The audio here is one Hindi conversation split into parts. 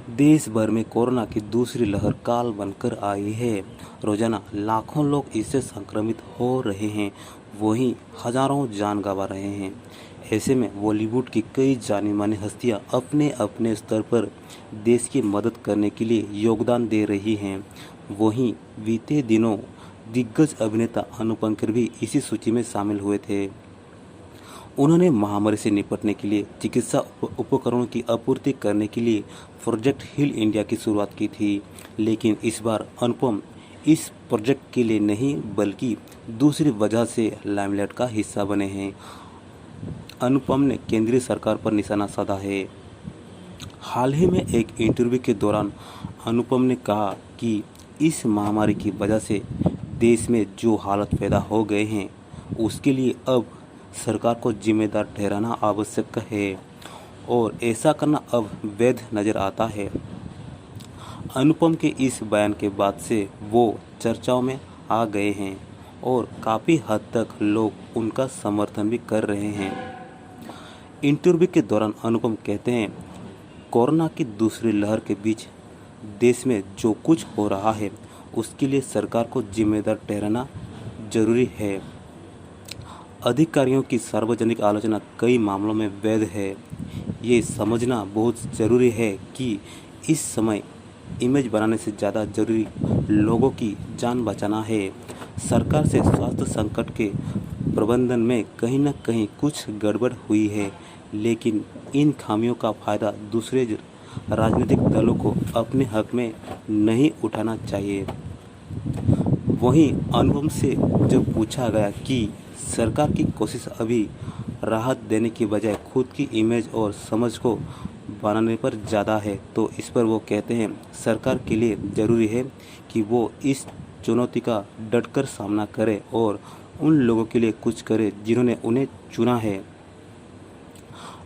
देश भर में कोरोना की दूसरी लहर काल बनकर आई है। रोजाना लाखों लोग इससे संक्रमित हो रहे हैं, वहीं हजारों जान गंवा रहे हैं। ऐसे में बॉलीवुड की कई जानी मानी हस्तियां अपने अपने स्तर पर देश की मदद करने के लिए योगदान दे रही हैं। वहीं बीते दिनों दिग्गज अभिनेता अनुपम खेर भी इसी सूची में शामिल हुए थे। उन्होंने महामारी से निपटने के लिए चिकित्सा उपकरणों की आपूर्ति करने के लिए प्रोजेक्ट हील इंडिया की शुरुआत की थी, लेकिन इस बार अनुपम इस प्रोजेक्ट के लिए नहीं बल्कि दूसरी वजह से लाइमलाइट का हिस्सा बने हैं। अनुपम ने केंद्रीय सरकार पर निशाना साधा है। हाल ही में एक इंटरव्यू के दौरान अनुपम ने कहा कि इस महामारी की वजह से देश में जो हालात पैदा हो गए हैं, उसके लिए अब सरकार को जिम्मेदार ठहराना आवश्यक है और ऐसा करना अब वैध नजर आता है। अनुपम के इस बयान के बाद से वो चर्चाओं में आ गए हैं और काफ़ी हद तक लोग उनका समर्थन भी कर रहे हैं। इंटरव्यू के दौरान अनुपम कहते हैं, कोरोना की दूसरी लहर के बीच देश में जो कुछ हो रहा है उसके लिए सरकार को जिम्मेदार ठहराना जरूरी है। अधिकारियों की सार्वजनिक आलोचना कई मामलों में वैध है। ये समझना बहुत ज़रूरी है कि इस समय इमेज बनाने से ज़्यादा जरूरी लोगों की जान बचाना है। सरकार से स्वास्थ्य संकट के प्रबंधन में कहीं न कहीं कुछ गड़बड़ हुई है, लेकिन इन खामियों का फ़ायदा दूसरे राजनीतिक दलों को अपने हक में नहीं उठाना चाहिए। वहीं अनुपम से जब पूछा गया कि सरकार की कोशिश अभी राहत देने की बजाय खुद की इमेज और समझ को बनाने पर ज़्यादा है, तो इस पर वो कहते हैं, सरकार के लिए ज़रूरी है कि वो इस चुनौती का डटकर सामना करे और उन लोगों के लिए कुछ करे जिन्होंने उन्हें चुना है।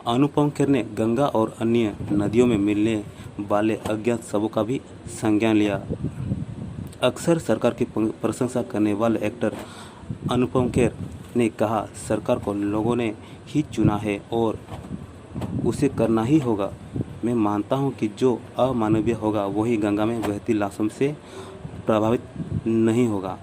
अनुपम खेर ने गंगा और अन्य नदियों में मिलने वाले अज्ञात शवों का भी संज्ञान लिया। अक्सर सरकार की प्रशंसा करने वाले एक्टर अनुपम खेर ने कहा, सरकार को लोगों ने ही चुना है और उसे करना ही होगा। मैं मानता हूं कि जो अमानवीय होगा वही गंगा में बहती लाशों से प्रभावित नहीं होगा।